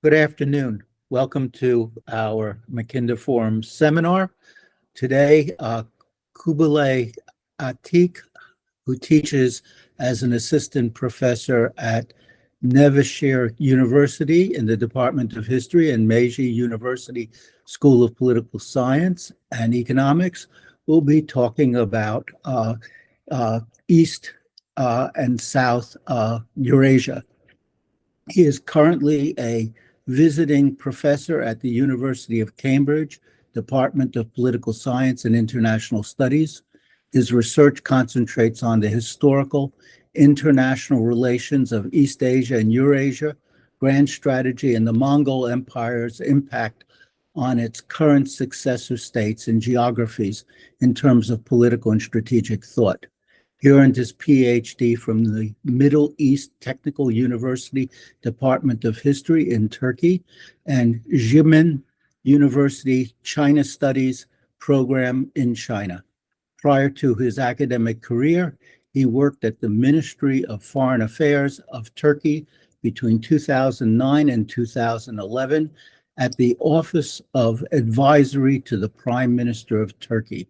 Good afternoon. Welcome to our Mackinder Forum seminar. Today, Kubilay Atik, who teaches as an assistant professor at Nevşehir University in the Department of History and Meiji University School of Political Science and Economics, will be talking about East and South Eurasia. He is currently a visiting professor at the University of Cambridge, Department of Political Science and International Studies. His research concentrates on the historical international relations of East Asia and Eurasia, grand strategy, and the Mongol Empire's impact on its current successor states and geographies in terms of political and strategic thought. He earned his Ph.D. from the Middle East Technical University Department of History in Turkey and Xiamen University China Studies program in China. Prior to his academic career, he worked at the Ministry of Foreign Affairs of Turkey between 2009 and 2011 at the Office of Advisory to the Prime Minister of Turkey.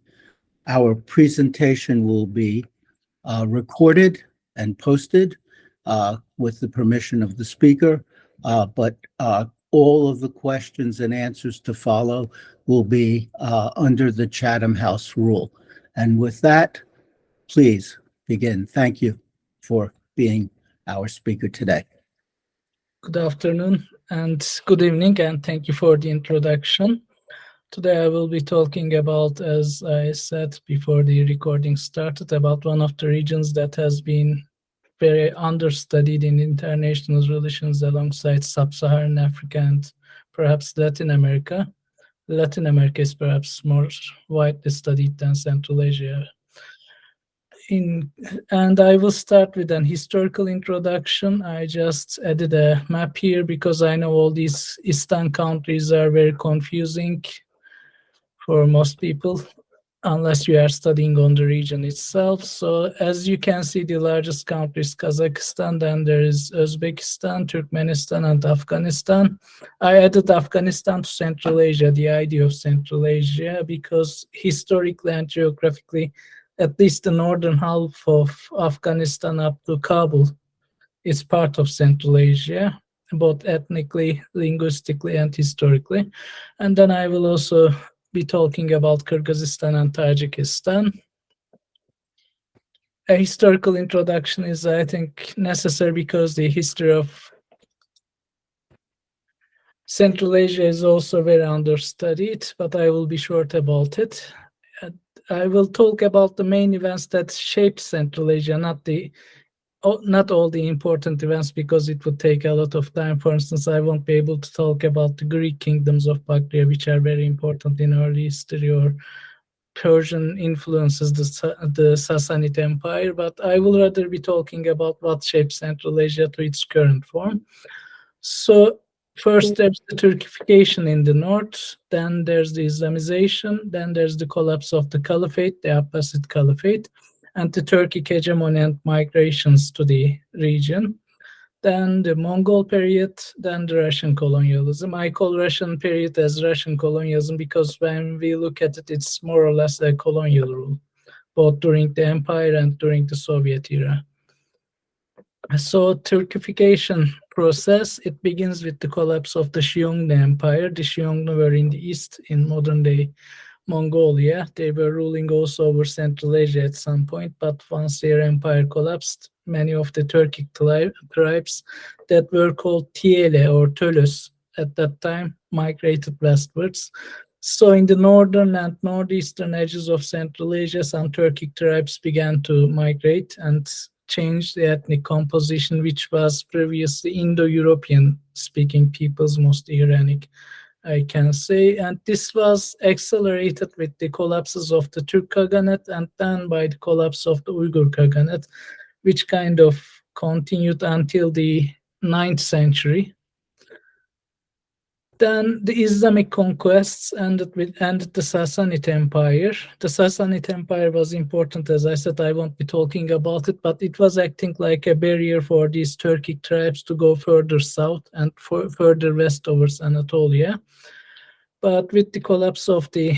Our presentation will be recorded and posted with the permission of the speaker, but all of the questions and answers to follow will be under the Chatham House rule. And with that, please begin. Thank you for being our speaker today. Good afternoon and good evening, and thank you for the introduction. Today I will be talking about, as I said before the recording started, about one of the regions that has been very understudied in international relations alongside Sub-Saharan Africa and perhaps Latin America. Latin America is perhaps more widely studied than Central Asia. And I will start with an historical introduction. I just added a map here because I know all these Eastern countries are very confusing for most people, unless you are studying on the region itself. So as you can see, the largest country is Kazakhstan, then there is Uzbekistan, Turkmenistan, and Afghanistan. I added Afghanistan to Central Asia, the idea of Central Asia, because historically and geographically, at least the northern half of Afghanistan up to Kabul is part of Central Asia, both ethnically, linguistically, and historically. And then I will also be talking about Kyrgyzstan and Tajikistan. A historical introduction is, I think, necessary because the history of Central Asia is also very understudied, but I will be short about it. I will talk about the main events that shaped Central Asia, not all the important events, because it would take a lot of time. For instance, I won't be able to talk about the Greek kingdoms of Bactria, which are very important in early history, or Persian influences the Sassanid Empire, but I will rather be talking about what shaped Central Asia to its current form. So first there's the Turkification in the north, then there's the Islamization, then there's the collapse of the Caliphate, the Abbasid Caliphate, and the Turkic hegemony and migrations to the region. Then the Mongol period, then the Russian colonialism. I call Russian period as Russian colonialism because when we look at it, it's more or less a colonial rule, both during the empire and during the Soviet era. So Turkification process, it begins with the collapse of the Xiongnu Empire. The Xiongnu were in the east, in modern-day Mongolia. They were ruling also over Central Asia at some point, but once their empire collapsed, many of the Turkic tribes that were called Tiele or Tölös at that time migrated westwards. So in the northern and northeastern edges of Central Asia, some Turkic tribes began to migrate and change the ethnic composition, which was previously Indo-European speaking peoples, mostly Iranic, I can say. And this was accelerated with the collapses of the Turk Khaganate and then by the collapse of the Uyghur Khaganate, which kind of continued until the 9th century. Then the Islamic conquests ended the Sassanid Empire. The Sassanid Empire was important, as I said. I won't be talking about it, but it was acting like a barrier for these Turkic tribes to go further south and further west towards Anatolia. But with the collapse of the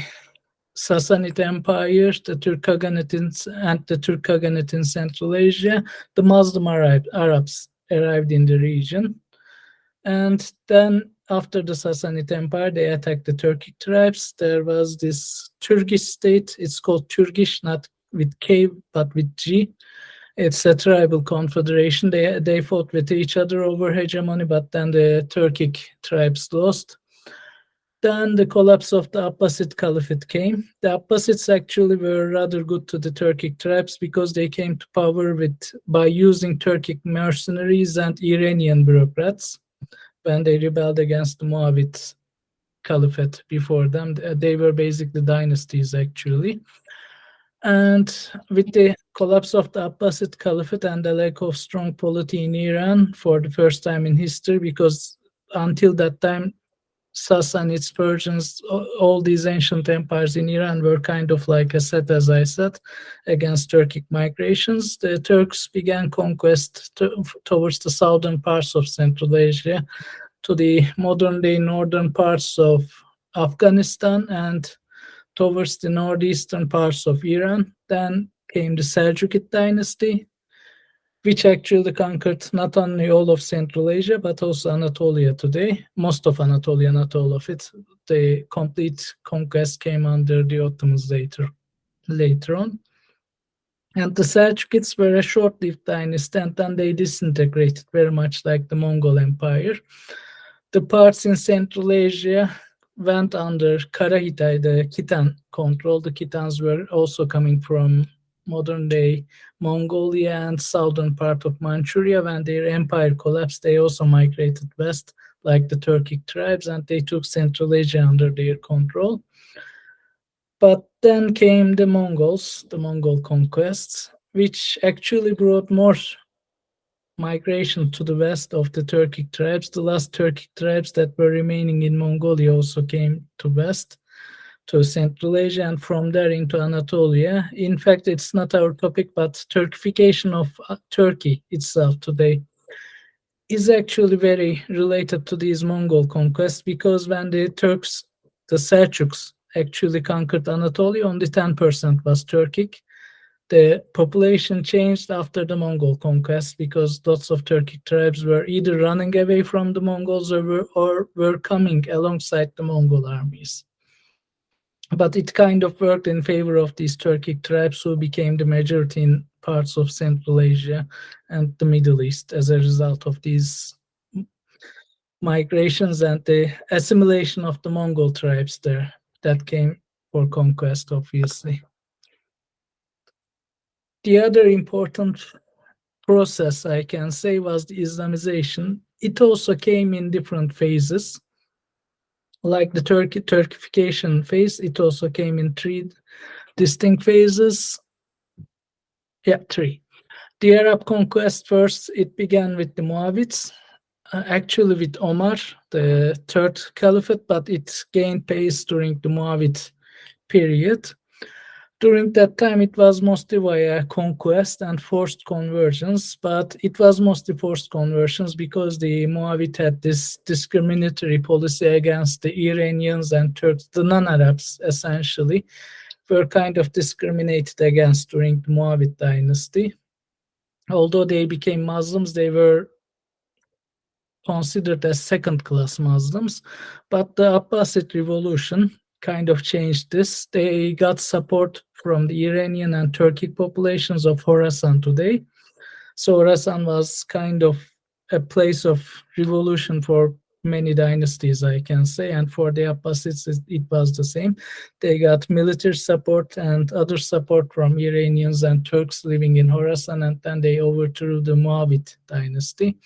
Sassanid Empire, the Turk Khaganate in Central Asia, the Muslim Arabs arrived in the region. And then after the Sassanid Empire, they attacked the Turkic tribes. There was this Turkish state. It's called Turkish, not with K, but with G. It's a tribal confederation. They fought with each other over hegemony, but then the Turkic tribes lost. Then the collapse of the Abbasid Caliphate came. The Abbasids actually were rather good to the Turkic tribes because they came to power by using Turkic mercenaries and Iranian bureaucrats. When they rebelled against the Muawid Caliphate before them, they were basically dynasties actually. And with the collapse of the Abbasid Caliphate and the lack of strong polity in Iran for the first time in history, because until that time, Sassanids, Persians, all these ancient empires in Iran were kind of like a set, as I said, against Turkic migrations. The Turks began conquest towards the southern parts of Central Asia, to the modern-day northern parts of Afghanistan and towards the northeastern parts of Iran. Then came the Seljuk dynasty, which actually conquered not only all of Central Asia, but also Anatolia today. Most of Anatolia, not all of it. The complete conquest came under the Ottomans later on. And the Seljukids were a short-lived dynasty, and then they disintegrated very much like the Mongol Empire. The parts in Central Asia went under Karahitai, the Khitan control. The Khitans were also coming from modern-day Mongolia and southern part of Manchuria. When their empire collapsed, they also migrated west, like the Turkic tribes, and they took Central Asia under their control. But then came the Mongols, the Mongol conquests, which actually brought more migration to the west of the Turkic tribes. The last Turkic tribes that were remaining in Mongolia also came to west, to Central Asia, and from there into Anatolia. In fact, it's not our topic, but Turkification of Turkey itself today is actually very related to these Mongol conquests, because when the Turks, the Seljuks, actually conquered Anatolia, only 10% was Turkic. The population changed after the Mongol conquest because lots of Turkic tribes were either running away from the Mongols or were coming alongside the Mongol armies. But it kind of worked in favor of these Turkic tribes, who became the majority in parts of Central Asia and the Middle East as a result of these migrations and the assimilation of the Mongol tribes there that came for conquest, obviously. The other important process, I can say, was the Islamization. It also came in different phases. Like the Turkification phase, it also came in three distinct phases. Yeah, three. The Arab conquest first, it began with the Muawids, actually with Omar, the third caliphate, but it gained pace during the Muawid period. During that time, it was mostly via conquest and forced conversions, but it was mostly forced conversions because the Muawid had this discriminatory policy against the Iranians and Turks, the non-Arabs essentially, were kind of discriminated against during the Muawid dynasty. Although they became Muslims, they were considered as second-class Muslims, but the Abbasid revolution kind of changed this. They got support from the Iranian and Turkic populations of Khorasan today. So Khorasan was kind of a place of revolution for many dynasties, I can say, and for the Abbasids, it was the same. They got military support and other support from Iranians and Turks living in Khorasan, and then they overthrew the Muawid dynasty.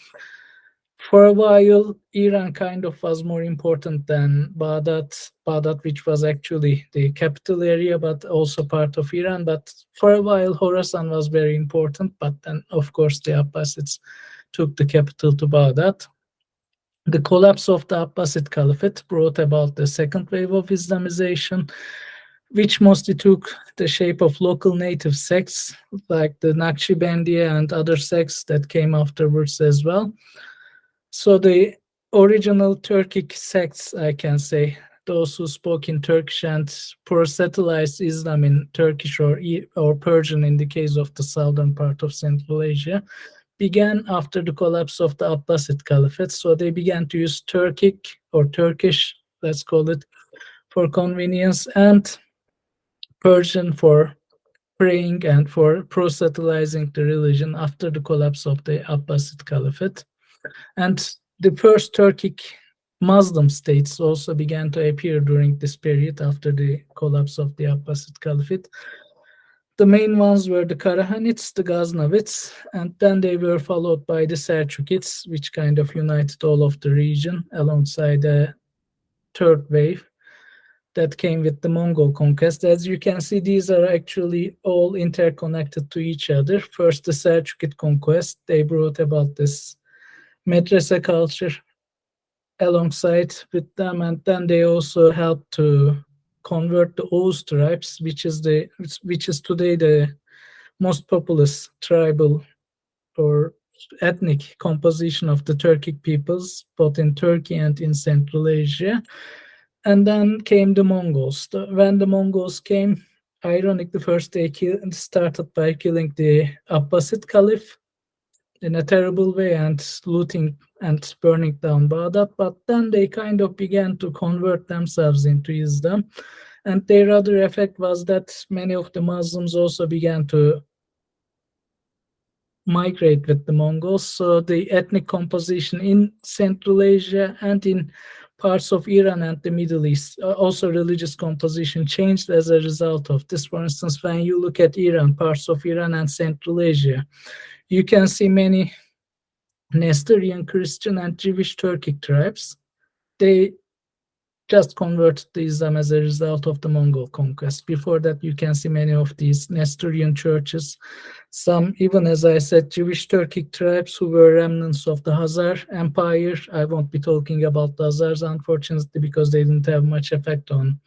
For a while, Iran kind of was more important than Baghdad, which was actually the capital area, but also part of Iran. But for a while, Khorasan was very important. But then, of course, the Abbasids took the capital to Baghdad. The collapse of the Abbasid Caliphate brought about the second wave of Islamization, which mostly took the shape of local native sects like the Naqshbandiya and other sects that came afterwards as well. So the original Turkic sects, I can say, those who spoke in Turkish and proselytized Islam in Turkish or Persian in the case of the southern part of Central Asia, began after the collapse of the Abbasid Caliphate. So they began to use Turkic or Turkish, let's call it, for convenience, and Persian for praying and for proselytizing the religion after the collapse of the Abbasid Caliphate. And the first Turkic Muslim states also began to appear during this period after the collapse of the Abbasid Caliphate. The main ones were the Karahanids, the Ghaznavids, and then they were followed by the Seljukids, which kind of united all of the region alongside the third wave that came with the Mongol conquest. As you can see, these are actually all interconnected to each other. First, the Selçukid conquest, they brought about this Medrese culture alongside with them, and then they also helped to convert the Oghuz tribes, which is today the most populous tribal or ethnic composition of the Turkic peoples, both in Turkey and in Central Asia. And then came the Mongols. When the Mongols came, ironically, first they started by killing the Abbasid Caliph in a terrible way and looting and burning down Baghdad, but then they kind of began to convert themselves into Islam. And their other effect was that many of the Muslims also began to migrate with the Mongols. So the ethnic composition in Central Asia and in parts of Iran and the Middle East, also religious composition changed as a result of this. For instance, when you look at Iran, parts of Iran and Central Asia, you can see many Nestorian Christian and Jewish Turkic tribes. They just converted to Islam as a result of the Mongol conquest. Before that, you can see many of these Nestorian churches. Some, even as I said, Jewish Turkic tribes who were remnants of the Khazar Empire. I won't be talking about the Khazars, unfortunately, because they didn't have much effect on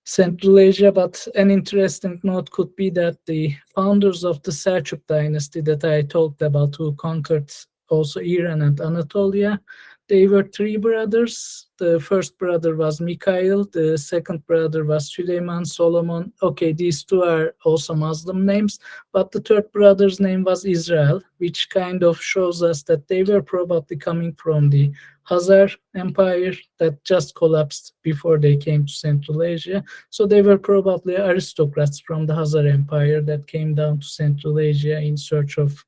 Central Asia, but an interesting note could be that the founders of the Seljuk dynasty that I talked about, who conquered also Iran and Anatolia, they were three brothers. The first brother was Mikhail, the second brother was Süleyman, Solomon. Okay, these two are also Muslim names, but the third brother's name was Israel, which kind of shows us that they were probably coming from the Khazar Empire that just collapsed before they came to Central Asia. So they were probably aristocrats from the Khazar Empire that came down to Central Asia in search of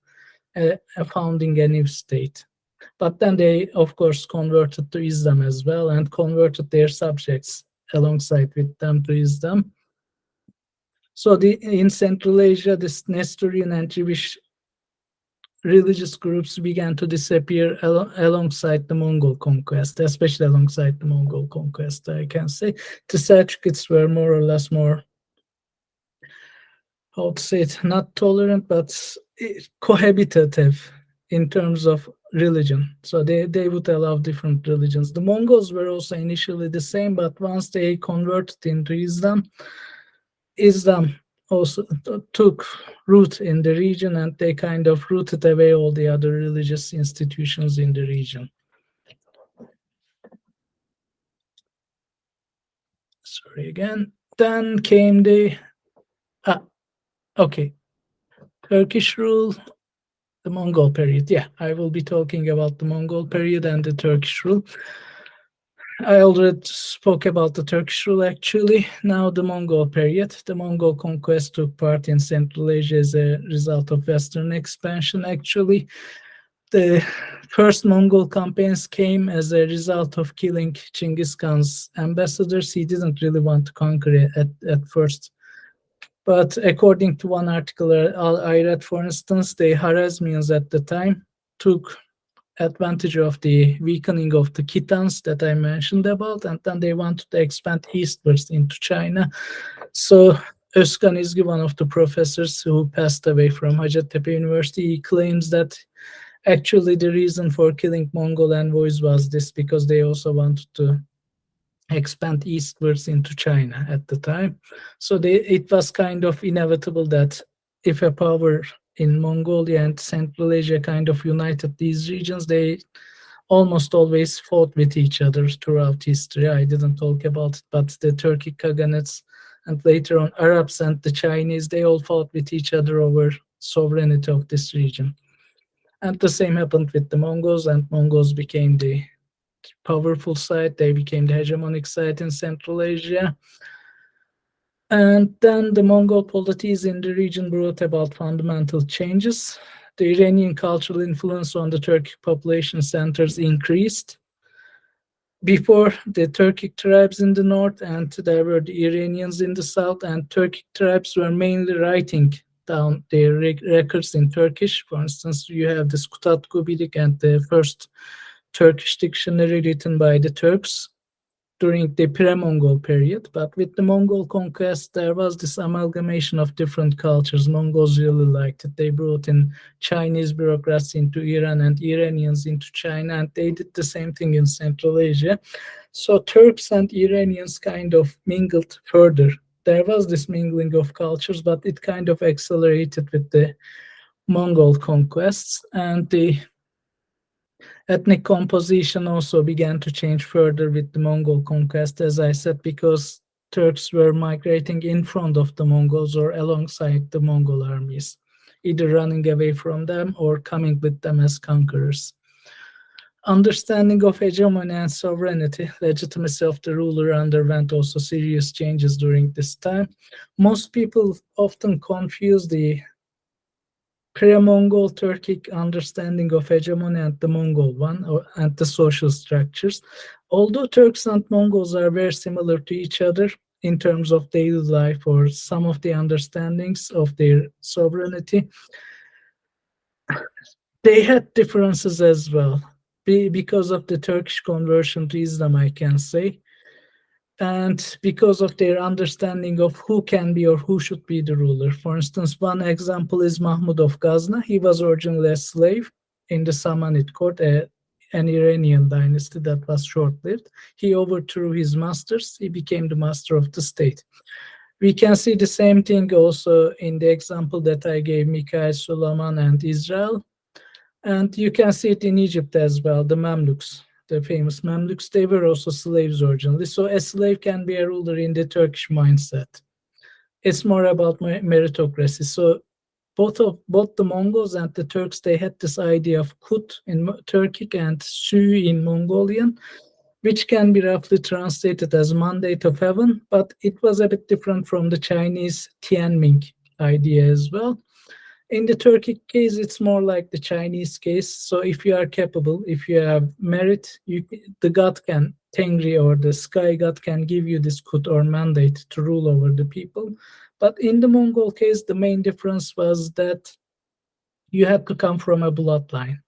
founding a new state. But then they, of course, converted to Islam as well and converted their subjects alongside with them to Islam. So in Central Asia, this Nestorian and Jewish religious groups began to disappear alongside the Mongol conquest, especially alongside the Mongol conquest, I can say. The Seljukids were more or less more, how to say it, not tolerant, but cohabitative in terms of religion. So they would allow different religions. The Mongols were also initially the same, but once they converted into Islam, Islam also took root in the region, and they kind of rooted away all the other religious institutions in the region. Sorry again. Then came the Turkish rule, the Mongol period. Yeah, I will be talking about the Mongol period and the Turkish rule. I already spoke about the Turkish rule, actually. Now the Mongol period. The Mongol conquest took part in Central Asia as a result of Western expansion, actually. The first Mongol campaigns came as a result of killing Genghis Khan's ambassadors. He didn't really want to conquer it at first. But according to one article I read, for instance, the Khwarezmians at the time took advantage of the weakening of the Khitans that I mentioned about, and then they wanted to expand eastwards into China. So Özkan Izgi, one of the professors who passed away from Hacettepe University, he claims that Actually, the reason for killing Mongol envoys was this, because they also wanted to expand eastwards into China at the time. So it was kind of inevitable that if a power in Mongolia and Central Asia kind of united these regions, they almost always fought with each other throughout history. I didn't talk about it, but the Turkic Khaganates and later on Arabs and the Chinese, they all fought with each other over sovereignty of this region. And the same happened with the Mongols, and Mongols became the powerful side. They became the hegemonic side in Central Asia. And then the Mongol polities in the region brought about fundamental changes. The Iranian cultural influence on the Turkic population centers increased. Before, the Turkic tribes in the north, and there were the Iranians in the south, and Turkic tribes were mainly writing down their records in Turkish. For instance, you have the Skutat Kubilik and the first Turkish dictionary written by the Turks during the pre-Mongol period. But with the Mongol conquest, there was this amalgamation of different cultures. Mongols really liked it. They brought in Chinese bureaucracy into Iran and Iranians into China, and they did the same thing in Central Asia. So Turks and Iranians kind of mingled further. There was this mingling of cultures, but it kind of accelerated with the Mongol conquests, and the ethnic composition also began to change further with the Mongol conquest, as I said, because Turks were migrating in front of the Mongols or alongside the Mongol armies, either running away from them or coming with them as conquerors. Understanding of hegemony and sovereignty, legitimacy of the ruler underwent also serious changes during this time. Most people often confuse the pre-Mongol Turkic understanding of hegemony and the Mongol one, and the social structures. Although Turks and Mongols are very similar to each other in terms of daily life or some of the understandings of their sovereignty, they had differences as well because of the Turkish conversion to Islam, I can say, and because of their understanding of who can be or who should be the ruler. For instance, one example is Mahmud of Ghazna. He was originally a slave in the Samanid court, an Iranian dynasty that was short-lived. He overthrew his masters. He became the master of the state. We can see the same thing also in the example that I gave, Mikhail Suleiman and Israel. And you can see it in Egypt as well, the Mamluks. The famous Mamluks, they were also slaves originally. So a slave can be a ruler in the Turkish mindset. It's more about meritocracy. So both the Mongols and the Turks, they had this idea of Kut in Turkic and Su in Mongolian, which can be roughly translated as mandate of heaven, but it was a bit different from the Chinese Tianming idea as well. In the Turkic case, it's more like the Chinese case. So if you are capable, if you have merit, the god can, Tengri or the sky god can give you this kut or mandate to rule over the people. But in the Mongol case, the main difference was that you had to come from a bloodline.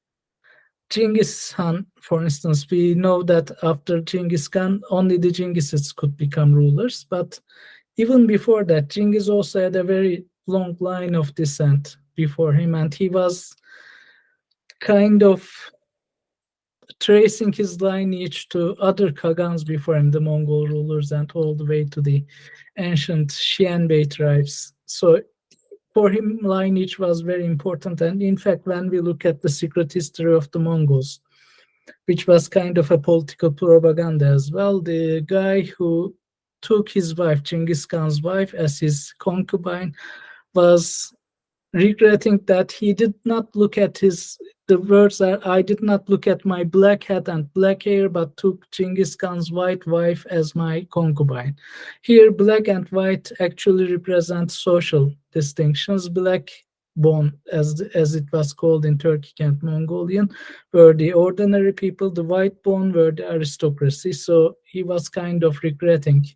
Genghis Khan, for instance, we know that after Genghis Khan, only the Genghisids could become rulers. But even before that, Genghis also had a very long line of descent before him, and he was kind of tracing his lineage to other Khagans before him, the Mongol rulers, and all the way to the ancient Xianbei tribes. So for him, lineage was very important. And in fact, when we look at the secret history of the Mongols, which was kind of a political propaganda as well, the guy who took his wife, Genghis Khan's wife, as his concubine, was regretting that he did not look at the words are, I did not look at my black hat and black hair, but took Genghis Khan's white wife as my concubine. Here, black and white actually represent social distinctions. Black bone, as it was called in Turkic and Mongolian, were the ordinary people. The white bone were the aristocracy. So he was kind of regretting,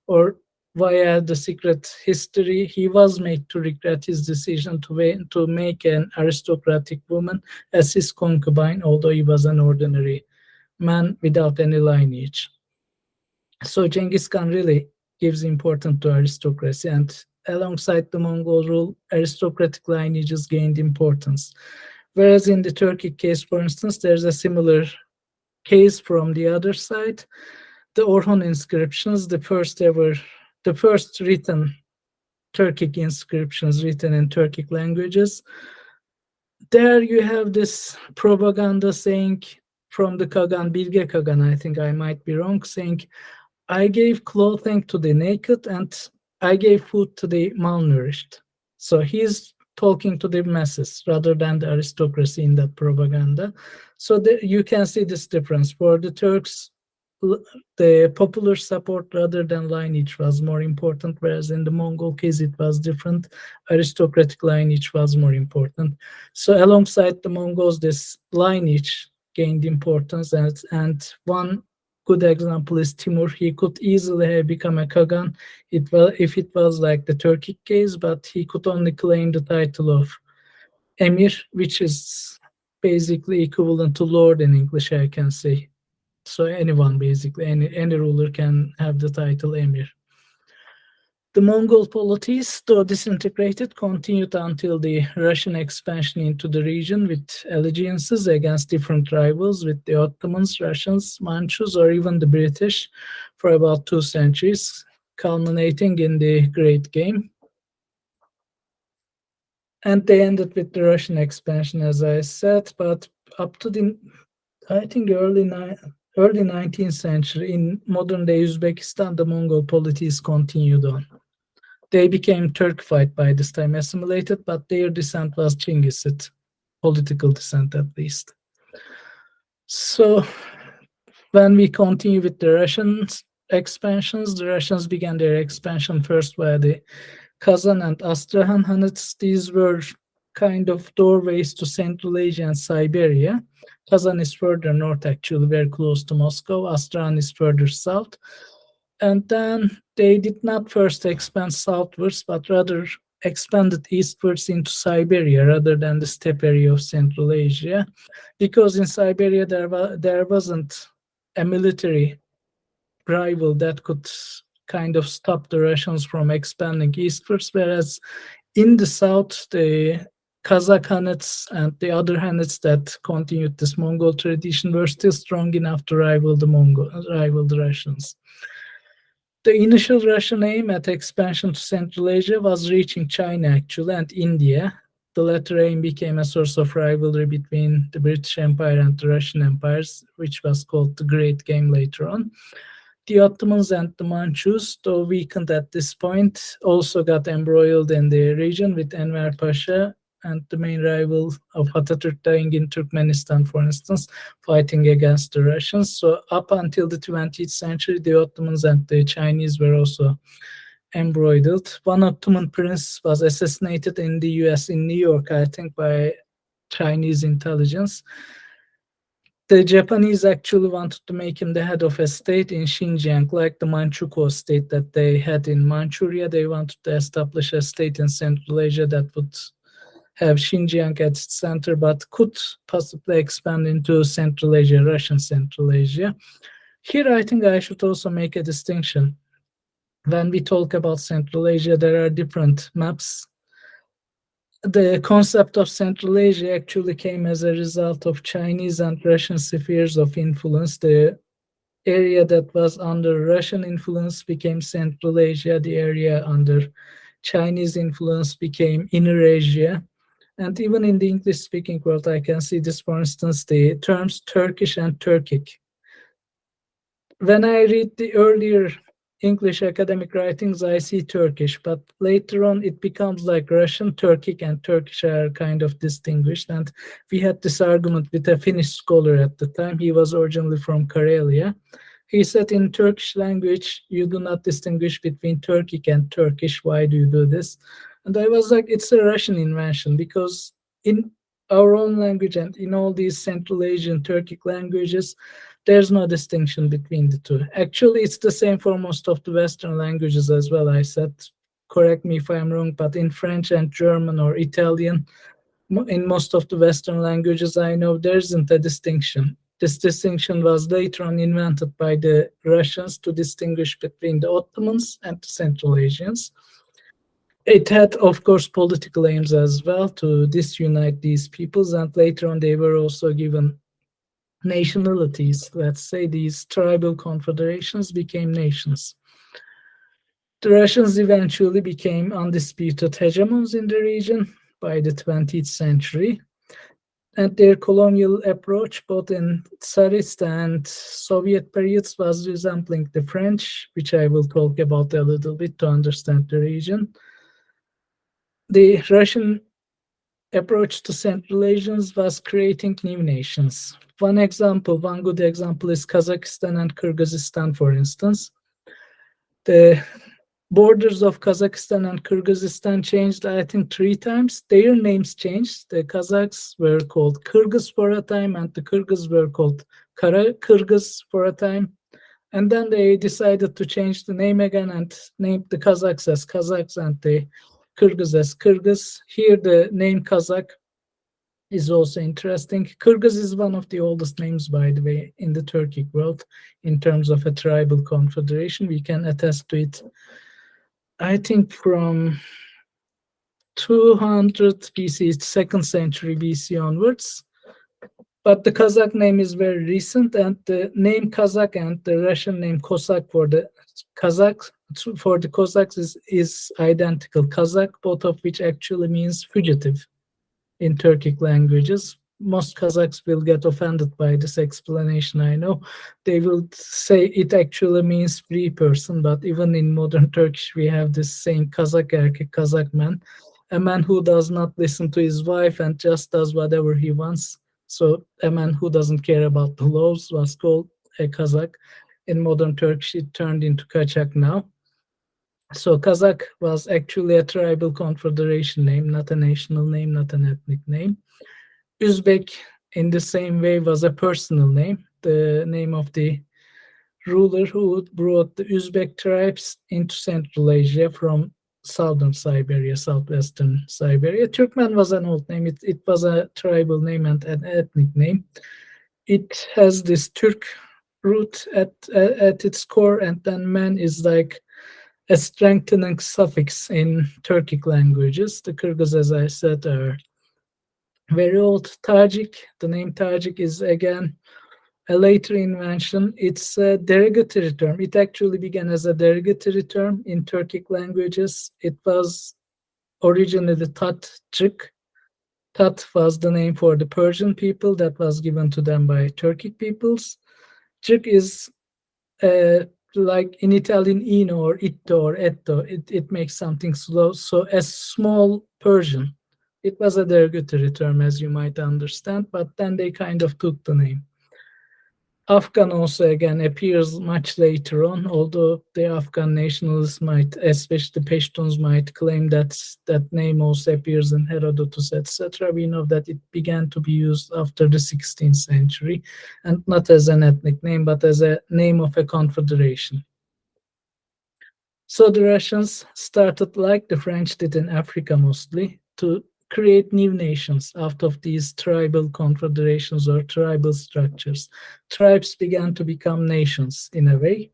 or via the secret history, he was made to regret his decision to make an aristocratic woman as his concubine, although he was an ordinary man without any lineage. So Genghis Khan really gives importance to aristocracy, and alongside the Mongol rule, aristocratic lineages gained importance. Whereas in the Turkic case, for instance, there's a similar case from the other side. The Orhon inscriptions, the first written Turkic inscriptions written in Turkic languages. There you have this propaganda saying from the Kagan, Bilge Kagan, I think I might be wrong, saying, I gave clothing to the naked and I gave food to the malnourished. So he's talking to the masses rather than the aristocracy in that propaganda. So you can see this difference. For the Turks, the popular support rather than lineage was more important, whereas in the Mongol case it was different. Aristocratic lineage was more important. So alongside the Mongols, this lineage gained importance, and one good example is Timur. He could easily have become a Kagan if it was like the Turkic case, but he could only claim the title of Emir, which is basically equivalent to Lord in English, I can say. So anyone, basically, any ruler can have the title Emir. The Mongol polities, though disintegrated, continued until the Russian expansion into the region with allegiances against different rivals with the Ottomans, Russians, Manchus, or even the British for about 2 centuries, culminating in the Great Game. And they ended with the Russian expansion, as I said, but up to the, I think, early 19th century, in modern-day Uzbekistan, the Mongol polities continued on. They became Turkified by this time, assimilated, but their descent was Chinghisid, political descent at least. So when we continue with the Russian expansions, the Russians began their expansion first via the Kazan and Astrakhan Hanates. These were kind of doorways to Central Asia and Siberia. Kazan is further north, actually, very close to Moscow. Astrakhan is further south. And then they did not first expand southwards, but rather expanded eastwards into Siberia rather than the steppe area of Central Asia, because in Siberia there wasn't a military rival that could kind of stop the Russians from expanding eastwards, whereas in the south, the Kazakh Hanates and the other Hanates that continued this Mongol tradition were still strong enough to rival the Russians. The initial Russian aim at expansion to Central Asia was reaching China, actually, and India. The latter aim became a source of rivalry between the British Empire and the Russian empires, which was called the Great Game later on. The Ottomans and the Manchus, though weakened at this point, also got embroiled in the region, with Enver Pasha and the main rival of Atatürk dying in Turkmenistan, for instance, fighting against the Russians. So up until the 20th century, the Ottomans and the Chinese were also embroiled. One Ottoman prince was assassinated in the US, in New York, I think, by Chinese intelligence. The Japanese actually wanted to make him the head of a state in Xinjiang, like the Manchukuo state that they had in Manchuria. They wanted to establish a state in Central Asia that would have Xinjiang at its center, but could possibly expand into Central Asia, Russian Central Asia. Here, I think I should also make a distinction. When we talk about Central Asia, there are different maps. The concept of Central Asia actually came as a result of Chinese and Russian spheres of influence. The area that was under Russian influence became Central Asia. The area under Chinese influence became Inner Asia. And even in the English-speaking world, I can see this, for instance, the terms Turkish and Turkic. When I read the earlier English academic writings, I see Turkish, but later on it becomes like Russian, Turkic, and Turkish are kind of distinguished. And we had this argument with a Finnish scholar at the time. He was originally from Karelia. He said, in Turkish language, you do not distinguish between Turkic and Turkish. Why do you do this? And I was like, it's a Russian invention, because in our own language and in all these Central Asian Turkic languages, there's no distinction between the two. Actually, it's the same for most of the Western languages as well. I said, correct me if I'm wrong, but in French and German or Italian, in most of the Western languages I know, there isn't a distinction. This distinction was later on invented by the Russians to distinguish between the Ottomans and the Central Asians. It had, of course, political aims as well to disunite these peoples, and later on they were also given nationalities. Let's say these tribal confederations became nations. The Russians eventually became undisputed hegemons in the region by the 20th century, and their colonial approach, both in Tsarist and Soviet periods, was resembling the French, which I will talk about a little bit to understand the region. The Russian approach to Central Asians was creating new nations. One good example is Kazakhstan and Kyrgyzstan, for instance. The borders of Kazakhstan and Kyrgyzstan changed, I think, 3 times. Their names changed. The Kazakhs were called Kyrgyz for a time, and the Kyrgyz were called Kara Kyrgyz for a time. And then they decided to change the name again and named the Kazakhs as Kazakhs and the Kyrgyz as Kyrgyz. Here, the name Kazakh is also interesting. Kyrgyz is one of the oldest names, by the way, in the Turkic world in terms of a tribal confederation. We can attest to it, I think, from 200 BC, 2nd century BC onwards. But the Kazakh name is very recent, and the name Kazakh and the Russian name Cossack for the Cossacks is identical. Kazakh, both of which actually means fugitive in Turkic languages. Most Kazakhs will get offended by this explanation, I know. They will say it actually means free person, but even in modern Turkish, we have this saying Kazakh erkek, Kazakh man, a man who does not listen to his wife and just does whatever he wants. So a man who doesn't care about the laws was called a Kazakh. In modern Turkish, it turned into Kachak now. So Kazakh was actually a tribal confederation name, not a national name, not an ethnic name. Uzbek, in the same way, was a personal name, the name of the ruler who brought the Uzbek tribes into Central Asia from southern Siberia, southwestern Siberia. Turkmen was an old name. It was a tribal name and an ethnic name. It has this Turk root at its core, and then man is like a strengthening suffix in Turkic languages. The Kyrgyz, as I said, are very old. Tajik, the name Tajik is again a later invention. It's a derogatory term. It actually began as a derogatory term in Turkic languages. It was originally Tatjik. Tat was the name for the Persian people that was given to them by Turkic peoples. Jik is like in Italian ino or itto or etto. It makes something slow. So a small Persian. It was a derogatory term, as you might understand, but then they kind of took the name. Afghan also again appears much later on, although the Afghan nationalists might, especially the Pashtuns, might claim that that name also appears in Herodotus, etc. We know that it began to be used after the 16th century, and not as an ethnic name, but as a name of a confederation. So the Russians started, like the French did in Africa mostly, to create new nations out of these tribal confederations or tribal structures. Tribes began to become nations in a way.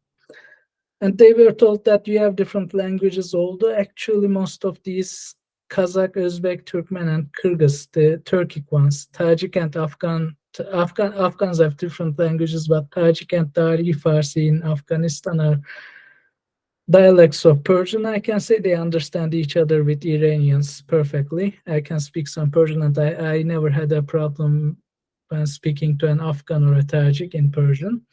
And they were told that you have different languages, although actually most of these Kazakh, Uzbek, Turkmen, and Kyrgyz, the Turkic ones, Tajik and Afghans have different languages, but Tajik and Dari, Farsi in Afghanistan are dialects of Persian. I can say they understand each other with Iranians perfectly. I can speak some Persian, and I never had a problem when speaking to an Afghan or a Tajik in Persian.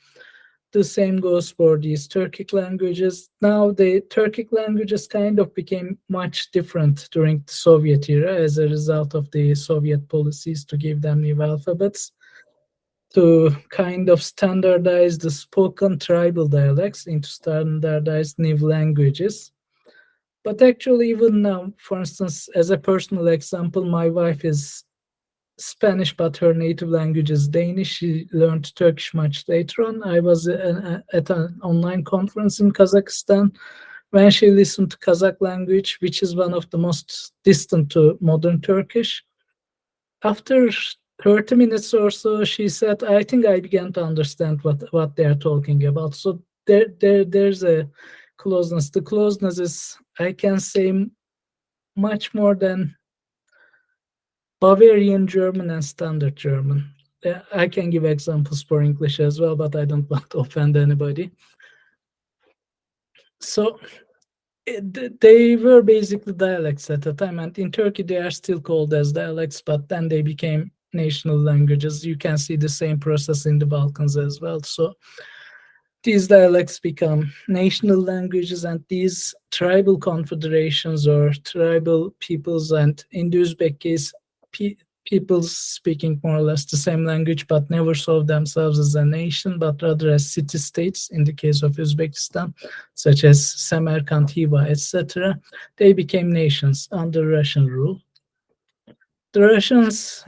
The same goes for these Turkic languages. Now the Turkic languages kind of became much different during the Soviet era as a result of the Soviet policies to give them new alphabets, to kind of standardize the spoken tribal dialects into standardized new languages. But actually, even now, for instance, as a personal example, my wife is Spanish, but her native language is Danish. She learned Turkish much later on. I was at an online conference in Kazakhstan when she listened to Kazakh language, which is one of the most distant to modern Turkish. After 30 minutes or so, she said, I think I began to understand what they are talking about. So there's a closeness. The closeness is, I can say, much more than Bavarian German and Standard German. I can give examples for English as well, but I don't want to offend anybody. So they were basically dialects at the time, and in Turkey they are still called as dialects, but then they became national languages. You can see the same process in the Balkans as well. So these dialects become national languages, and these tribal confederations or tribal peoples, and in the Uzbek case, peoples speaking more or less the same language but never saw themselves as a nation, but rather as city-states in the case of Uzbekistan, such as Samarkand, Hiva, etc. They became nations under Russian rule. The Russians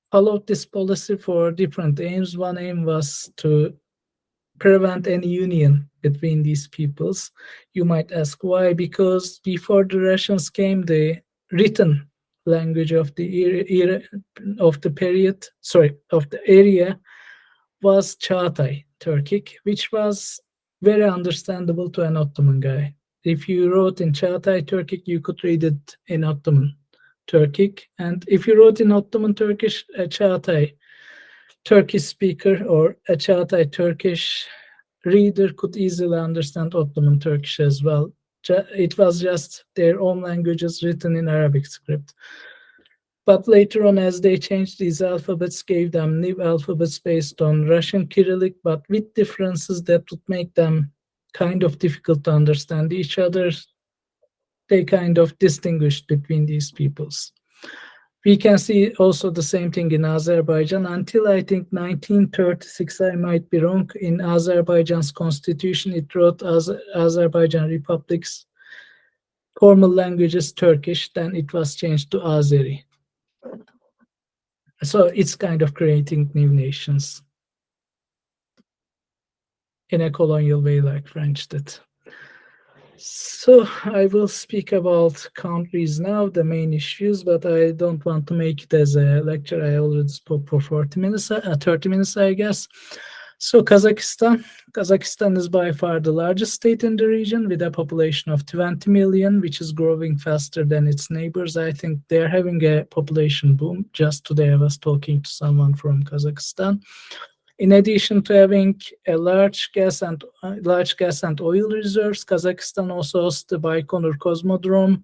followed this policy for different aims. One aim was to prevent any union between these peoples. You might ask why? Because before the Russians came, the written language of the area was Çağatay Turkic, which was very understandable to an Ottoman guy. If you wrote in Çağatay Turkic, you could read it in Ottoman Turkic, and if you wrote in Ottoman Turkish, a Çağatay Turkish speaker or a Çağatay Turkish reader could easily understand Ottoman Turkish as well. It was just their own languages written in Arabic script. But later on, as they changed these alphabets, gave them new alphabets based on Russian Cyrillic, but with differences that would make them kind of difficult to understand each other. They kind of distinguished between these peoples. We can see also the same thing in Azerbaijan until I think 1936, I might be wrong, in Azerbaijan's constitution, it wrote Azerbaijan Republic's formal language is Turkish, then it was changed to Azeri. So it's kind of creating new nations in a colonial way like French did. So I will speak about countries now, the main issues, but I don't want to make it as a lecture. I already spoke for 30 minutes, I guess. So Kazakhstan is by far the largest state in the region with a population of 20 million, which is growing faster than its neighbors. I think they're having a population boom. Just today I was talking to someone from Kazakhstan. In addition to having a large gas and oil reserves, Kazakhstan also hosts the Baikonur Cosmodrome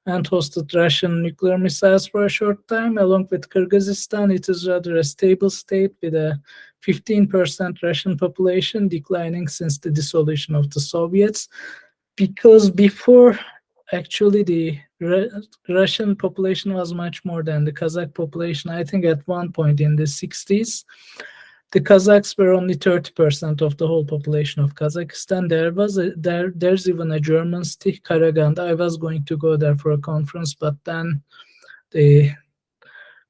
and hosted Russian nuclear missiles for a short time. Along with Kyrgyzstan, it is rather a stable state with a 15% Russian population, declining since the dissolution of the Soviets. Because before, actually, the Russian population was much more than the Kazakh population. I think at one point in the 60s, the Kazakhs were only 30% of the whole population of Kazakhstan. There's even a German city, Karaganda. I was going to go there for a conference, but then the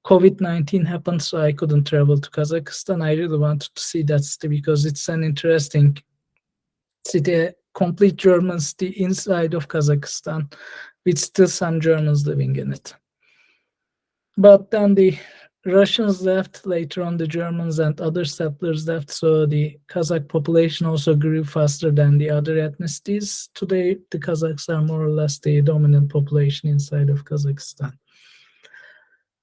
COVID-19 happened, so I couldn't travel to Kazakhstan. I really wanted to see that city because it's an interesting city, a complete German city inside of Kazakhstan, with still some Germans living in it. But then the Russians left, later on the Germans and other settlers left, so the Kazakh population also grew faster than the other ethnicities. Today, the Kazakhs are more or less the dominant population inside of Kazakhstan.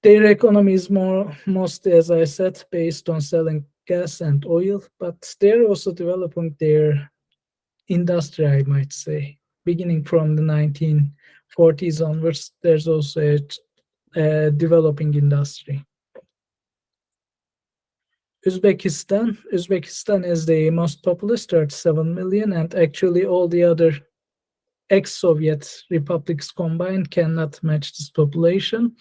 Their economy is mostly, as I said, based on selling gas and oil, but they're also developing their industry, I might say. Beginning from the 1940s onwards, there's also a developing industry. Uzbekistan is the most populous, 37 million, and actually all the other ex-Soviet republics combined cannot match this population,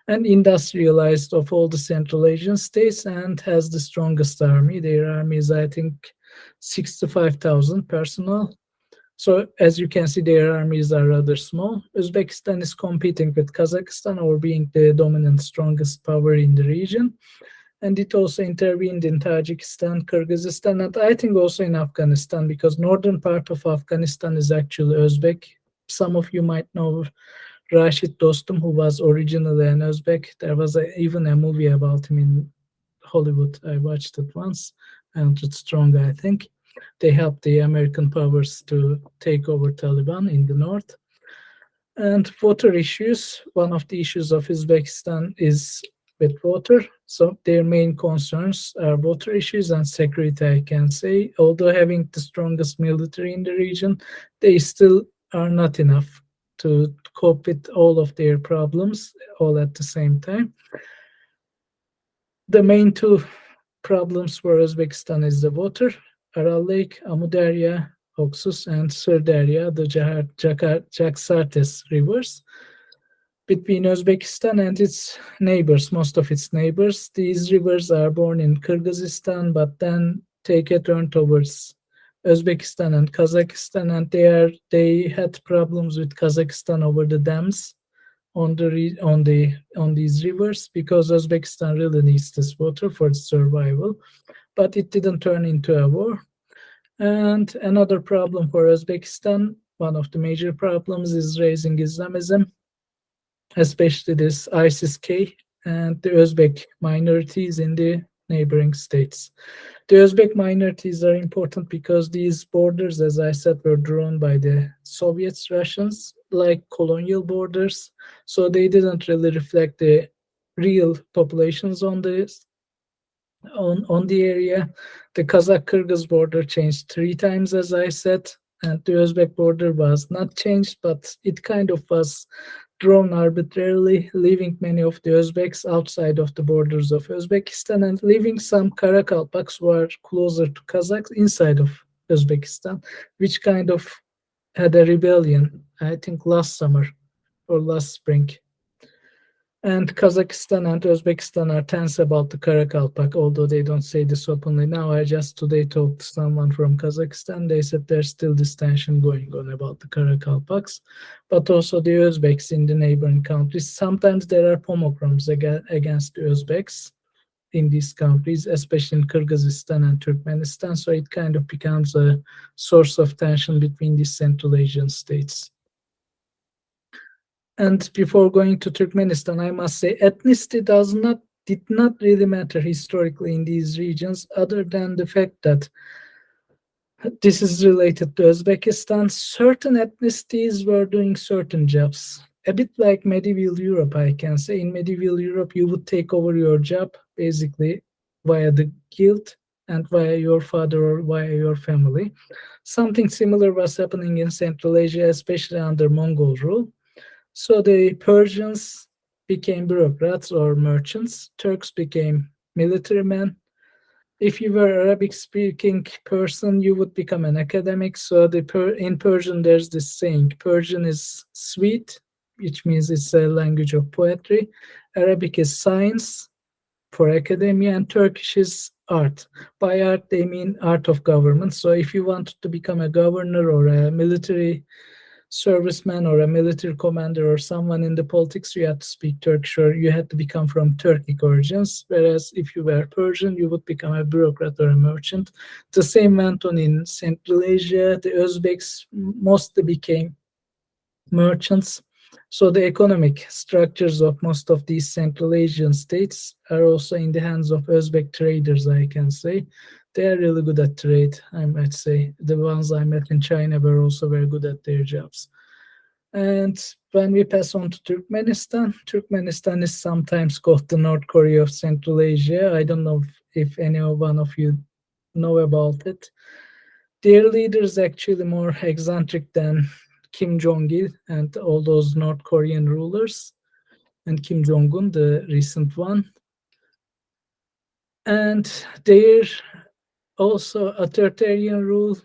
and industrialized of all the Central Asian states, and has the strongest army. Their army is, I think, 65,000 personnel. So as you can see, their armies are rather small. Uzbekistan is competing with Kazakhstan over being the dominant, strongest power in the region. And it also intervened in Tajikistan, Kyrgyzstan, and I think also in Afghanistan, because northern part of Afghanistan is actually Uzbek. Some of you might know Rashid Dostum, who was originally an Uzbek. There was even a movie about him in Hollywood. I watched it once, and it's strong, I think. They helped the American powers to take over Taliban in the north. And water issues. One of the issues of Uzbekistan is with water. So their main concerns are water issues and security, I can say. Although having the strongest military in the region, they still are not enough to cope with all of their problems all at the same time. The main two problems for Uzbekistan is the water. Aral Lake, Amudarya, Oxus, and Sirdarya, the Jaxartes rivers. Between Uzbekistan and its neighbors, most of its neighbors, these rivers are born in Kyrgyzstan, but then take a turn towards Uzbekistan and Kazakhstan, and they had problems with Kazakhstan over the dams on these rivers because Uzbekistan really needs this water for its survival, but it didn't turn into a war. And another problem for Uzbekistan, one of the major problems, is raising Islamism, especially this ISIS-K and the Uzbek minorities in the neighboring states. The Uzbek minorities are important because these borders, as I said, were drawn by the Soviets, Russians, like colonial borders. So they didn't really reflect the real populations on the area. The Kazakh-Kyrgyz border changed 3 times, as I said, and the Uzbek border was not changed, but it kind of was drawn arbitrarily, leaving many of the Uzbeks outside of the borders of Uzbekistan and leaving some Karakalpaks who are closer to Kazakhs inside of Uzbekistan, which kind of had a rebellion, I think last summer or last spring. And Kazakhstan and Uzbekistan are tense about the Karakalpak, although they don't say this openly now. I just today talked to someone from Kazakhstan. They said there's still this tension going on about the Karakalpaks, but also the Uzbeks in the neighboring countries. Sometimes there are pogroms against the Uzbeks in these countries, especially in Kyrgyzstan and Turkmenistan. So it kind of becomes a source of tension between these Central Asian states. And before going to Turkmenistan, I must say ethnicity did not really matter historically in these regions, other than the fact that this is related to Uzbekistan. Certain ethnicities were doing certain jobs. A bit like medieval Europe, I can say. In medieval Europe, you would take over your job basically via the guild and via your father or via your family. Something similar was happening in Central Asia, especially under Mongol rule. So the Persians became bureaucrats or merchants. Turks became military men. If you were Arabic-speaking person, you would become an academic. So in Persian, there's this saying: Persian is sweet, which means it's a language of poetry. Arabic is science for academia, and Turkish is art. By art, they mean art of government. So if you wanted to become a governor or a military serviceman or a military commander or someone in the politics, you had to speak Turkish or you had to become from Turkic origins. Whereas if you were Persian, you would become a bureaucrat or a merchant. The same went on in Central Asia. The Uzbeks mostly became merchants. So the economic structures of most of these Central Asian states are also in the hands of Uzbek traders, I can say. They are really good at trade, I might say. The ones I met in China were also very good at their jobs. And when we pass on to Turkmenistan, Turkmenistan is sometimes called the North Korea of Central Asia. I don't know if any one of you know about it. Their leader is actually more eccentric than Kim Jong-il and all those North Korean rulers, and Kim Jong-un, the recent one. And their also authoritarian rule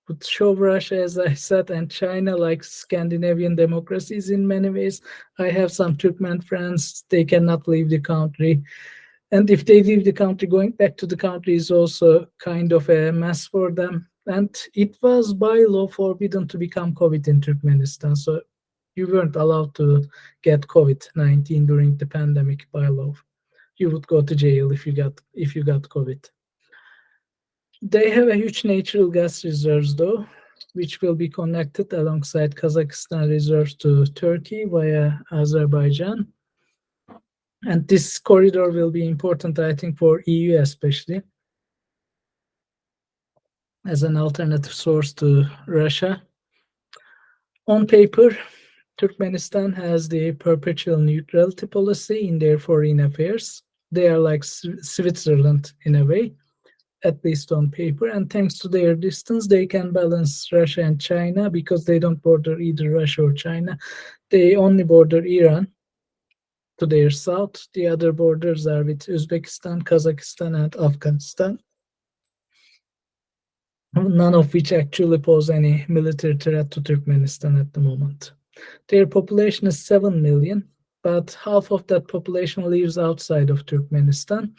would show Russia, as I said, and China like Scandinavian democracies in many ways. I have some Turkmen friends, they cannot leave the country. And if they leave the country, going back to the country is also kind of a mess for them. And it was by law forbidden to become COVID in Turkmenistan. So you weren't allowed to get COVID-19 during the pandemic by law. You would go to jail if you got COVID. They have a huge natural gas reserves though, which will be connected alongside Kazakhstan reserves to Turkey via Azerbaijan. And this corridor will be important, I think, for EU especially, as an alternative source to Russia. On paper, Turkmenistan has the perpetual neutrality policy in their foreign affairs. They are like Switzerland in a way, at least on paper. And thanks to their distance, they can balance Russia and China because they don't border either Russia or China. They only border Iran to their south. The other borders are with Uzbekistan, Kazakhstan, and Afghanistan, none of which actually pose any military threat to Turkmenistan at the moment. Their population is 7 million, but half of that population lives outside of Turkmenistan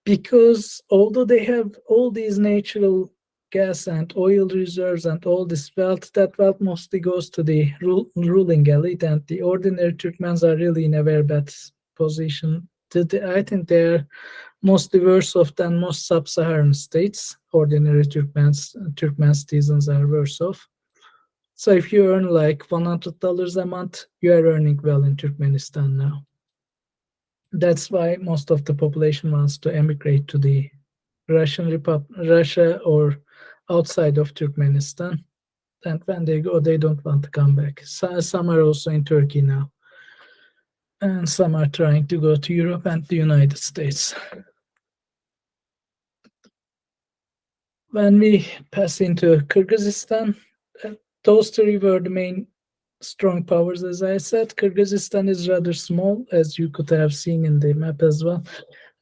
because although they have all these natural gas and oil reserves and all this wealth, that wealth mostly goes to the ruling elite, and the ordinary Turkmens are really in a very bad position. I think they're mostly worse off than most sub-Saharan states. Ordinary Turkmen citizens are worse off. So if you earn like $100 a month, you are earning well in Turkmenistan now. That's why most of the population wants to emigrate to the Russia or outside of Turkmenistan. And when they go, they don't want to come back. So, some are also in Turkey now. And some are trying to go to Europe and the United States. When we pass into Kyrgyzstan, those three were the main strong powers, as I said. Kyrgyzstan is rather small, as you could have seen in the map as well.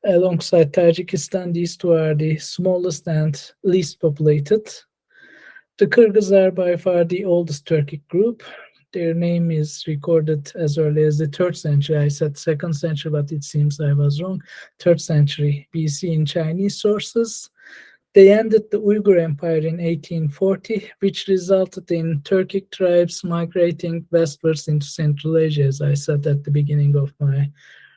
Alongside Tajikistan, these two are the smallest and least populated. The Kyrgyz are by far the oldest Turkic group. Their name is recorded as early as the 3rd century. I said 2nd century, but it seems I was wrong. 3rd century BC in Chinese sources. They ended the Uyghur Empire in 1840, which resulted in Turkic tribes migrating westwards into Central Asia, as I said at the beginning of my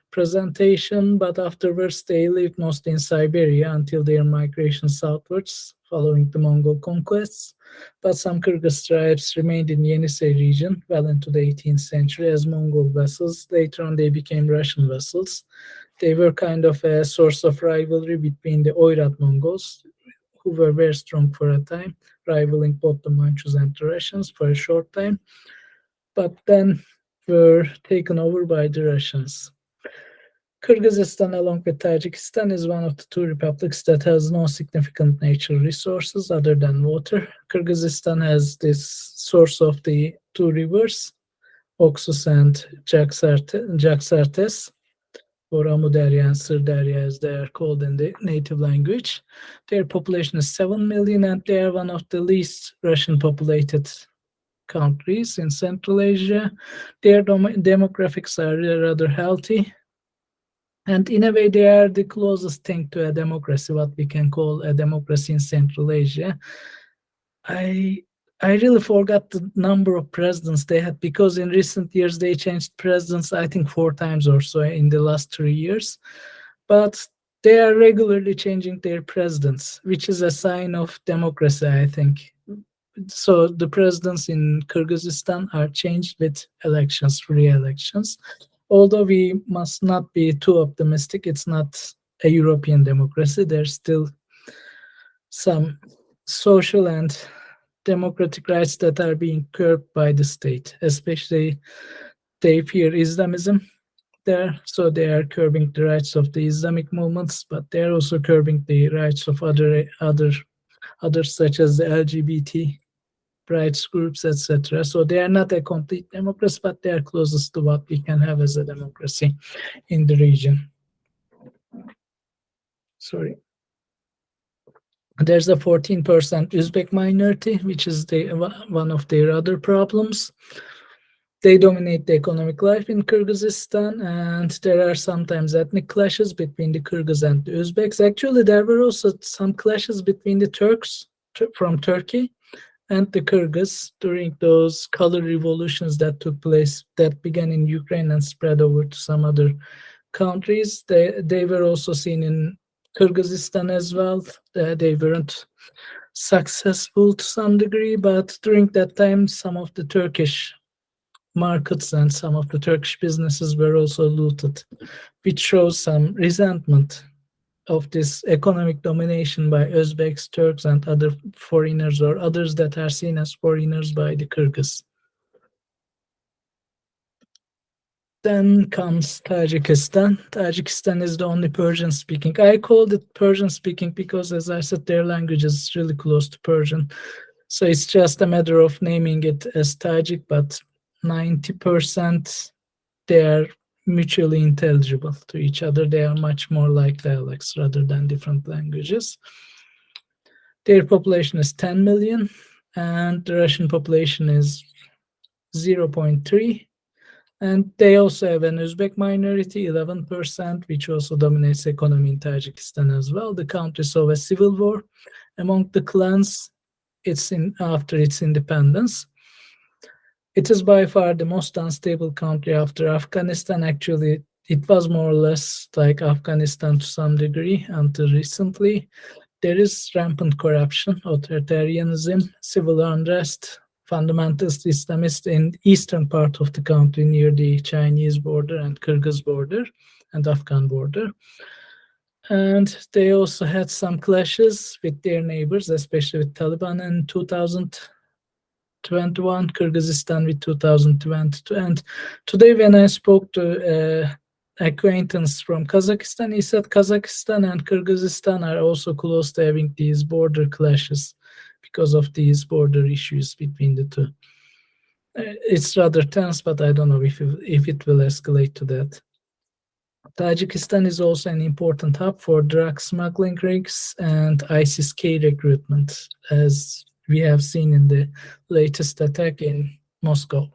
presentation, but afterwards they lived mostly in Siberia until their migration southwards following the Mongol conquests. But some Kyrgyz tribes remained in Yenisei region well into the 18th century as Mongol vassals. Later on they became Russian vassals. They were kind of a source of rivalry between the Oirat Mongols, who were very strong for a time, rivaling both the Manchus and the Russians for a short time, but then were taken over by the Russians. Kyrgyzstan, along with Tajikistan, is one of the two republics that has no significant natural resources other than water. Kyrgyzstan has this source of the two rivers, Oxus and Jaxartes, or Amudarya and Sirdarya as they are called in the native language. Their population is 7 million and they are one of the least Russian populated countries in Central Asia. Their demographics are rather healthy. And in a way, they are the closest thing to a democracy, what we can call a democracy in Central Asia. I really forgot the number of presidents they had because in recent years they changed presidents, I think 4 times or so in the last 3 years. But they are regularly changing their presidents, which is a sign of democracy, I think. So the presidents in Kyrgyzstan are changed with elections, free elections. Although we must not be too optimistic, it's not a European democracy. There's still some social and democratic rights that are being curbed by the state, especially they fear Islamism there, so they are curbing the rights of the Islamic movements, but they're also curbing the rights of others such as the LGBT rights groups, etc. So they are not a complete democracy, but they are closest to what we can have as a democracy in the region. Sorry. There's a 14% Uzbek minority, which is one of their other problems. They dominate the economic life in Kyrgyzstan, and there are sometimes ethnic clashes between the Kyrgyz and the Uzbeks. Actually, there were also some clashes between the Turks from Turkey and the Kyrgyz during those color revolutions that took place, that began in Ukraine and spread over to some other countries. They were also seen in Kyrgyzstan as well. They weren't successful to some degree, but during that time, some of the Turkish markets and some of the Turkish businesses were also looted, which shows some resentment of this economic domination by Uzbeks, Turks, and other foreigners or others that are seen as foreigners by the Kyrgyz. Then comes Tajikistan. Tajikistan is the only Persian speaking. I called it Persian speaking because, as I said, their language is really close to Persian. So it's just a matter of naming it as Tajik, but 90% they are mutually intelligible to each other. They are much more like dialects rather than different languages. Their population is 10 million, and the Russian population is 0.3. And they also have an Uzbek minority, 11%, which also dominates economy in Tajikistan as well. The country saw a civil war among the clans after its independence. It is by far the most unstable country after Afghanistan. Actually, it was more or less like Afghanistan to some degree until recently. There is rampant corruption, authoritarianism, civil unrest, fundamentalist Islamists in eastern part of the country near the Chinese border and Kyrgyz border and Afghan border. And they also had some clashes with their neighbors, especially with Taliban in 2021, Kyrgyzstan with 2022. And today when I spoke to acquaintance from Kazakhstan, he said Kazakhstan and Kyrgyzstan are also close to having these border clashes because of these border issues between the two. It's rather tense, but I don't know if it will escalate to that. Tajikistan is also an important hub for drug smuggling rings and ISIS-K recruitment, as we have seen in the latest attack in Moscow.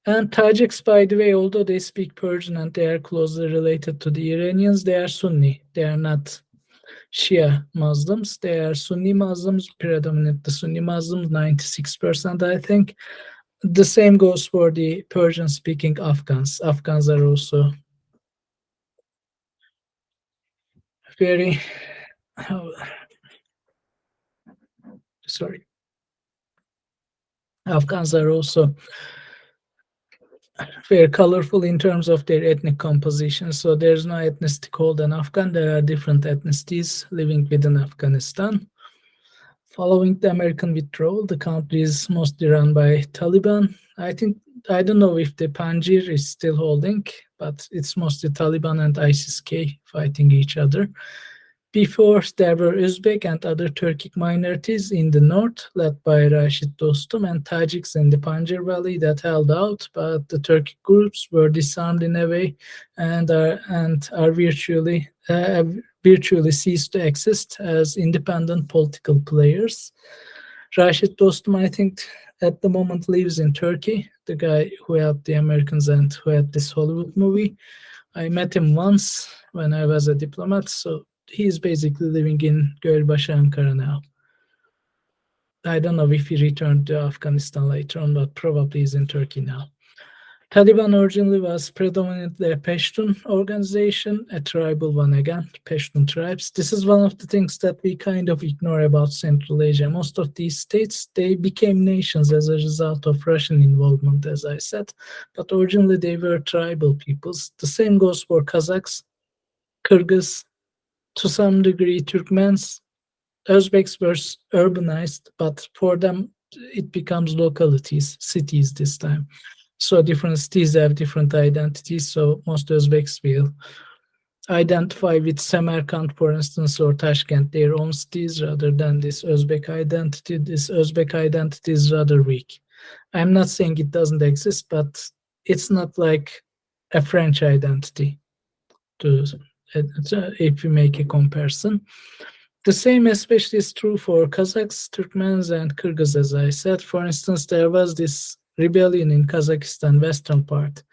And Tajiks, by the way, although they speak Persian and they are closely related to the Iranians, they are Sunni. They are not Shia Muslims. They are Sunni Muslims, predominantly Sunni Muslims, 96%, I think. The same goes for the Persian-speaking Afghans. Afghans are also very, sorry. Afghans are also very colorful in terms of their ethnic composition. So there's no ethnicity called an Afghan. There are different ethnicities living within Afghanistan. Following the American withdrawal, the country is mostly run by Taliban. I don't know if the Panjir is still holding, but it's mostly Taliban and ISIS-K fighting each other. Before, there were Uzbek and other Turkic minorities in the north, led by Rashid Dostum, and Tajiks in the Panjir Valley that held out, but the Turkic groups were disarmed in a way and are virtually ceased to exist as independent political players. Rashid Dostum, I think, at the moment lives in Turkey, the guy who helped the Americans and who had this Hollywood movie. I met him once when I was a diplomat, so he's basically living in Gölbaşı, Ankara now. I don't know if he returned to Afghanistan later on, but probably he's in Turkey now. Taliban originally was predominantly a Pashtun organization, a tribal one again, Pashtun tribes. This is one of the things that we kind of ignore about Central Asia. Most of these states, they became nations as a result of Russian involvement, as I said, but originally they were tribal peoples. The same goes for Kazakhs, Kyrgyz, to some degree Turkmens. Uzbeks were urbanized, but for them it becomes localities, cities this time. So different cities have different identities, so most Uzbeks will identify with Samarkand, for instance, or Tashkent, their own cities, rather than this Uzbek identity. This Uzbek identity is rather weak. I'm not saying it doesn't exist, but it's not like a French identity, if you make a comparison. The same especially is true for Kazakhs, Turkmens, and Kyrgyz, as I said. For instance, there was this rebellion in Kazakhstan, western part.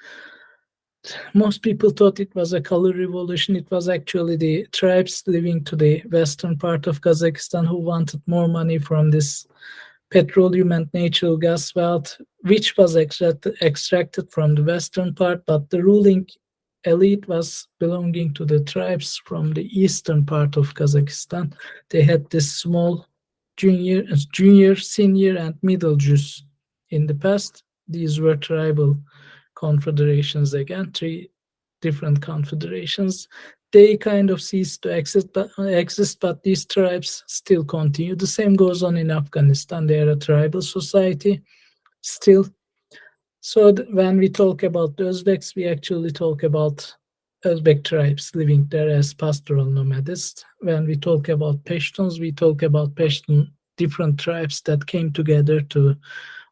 Most people thought it was a color revolution. It was actually the tribes living to the western part of Kazakhstan who wanted more money from this petroleum and natural gas wealth, which was extracted from the western part, but the ruling elite was belonging to the tribes from the eastern part of Kazakhstan. They had this small junior, senior, and middle Jews in the past. These were tribal confederations again, 3 different confederations. They kind of ceased to exist, but these tribes still continue. The same goes on in Afghanistan. They are a tribal society still, So when we talk about the Uzbeks, we actually talk about Uzbek tribes living there as pastoral nomadists. When we talk about Pashtuns, we talk about Pashtun different tribes that came together to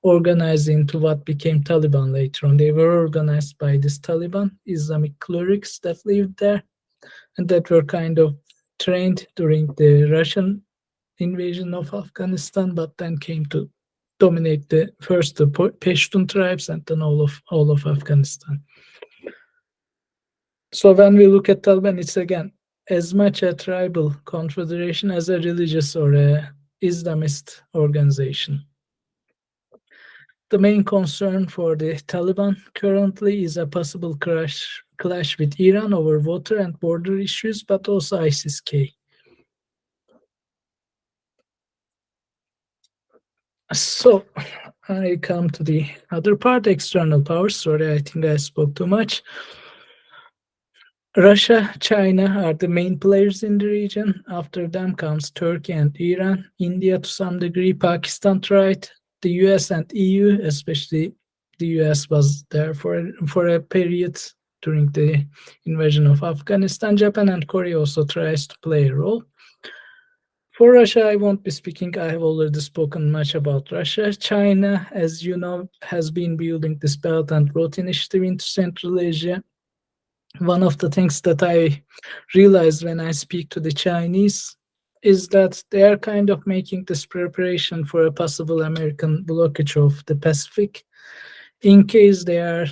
organize into what became Taliban later on. They were organized by this Taliban, Islamic clerics that lived there and that were kind of trained during the Russian invasion of Afghanistan, but then came to dominate the first the Pashtun tribes and then all of Afghanistan. So when we look at Taliban, it's again as much a tribal confederation as a religious or a Islamist organization. The main concern for the Taliban currently is a possible clash with Iran over water and border issues, but also ISIS-K. So I come to the other part, external powers. Sorry, I think I spoke too much. Russia, China are the main players in the region. After them comes Turkey and Iran, India to some degree, Pakistan tried, the US and EU, especially the US was there for a period during the invasion of Afghanistan. Japan and Korea also tries to play a role. For Russia, I won't be speaking. I have already spoken much about Russia. China, as you know, has been building this Belt and Road Initiative into Central Asia. One of the things that I realize when I speak to the Chinese is that they are kind of making this preparation for a possible American blockage of the Pacific. In case they are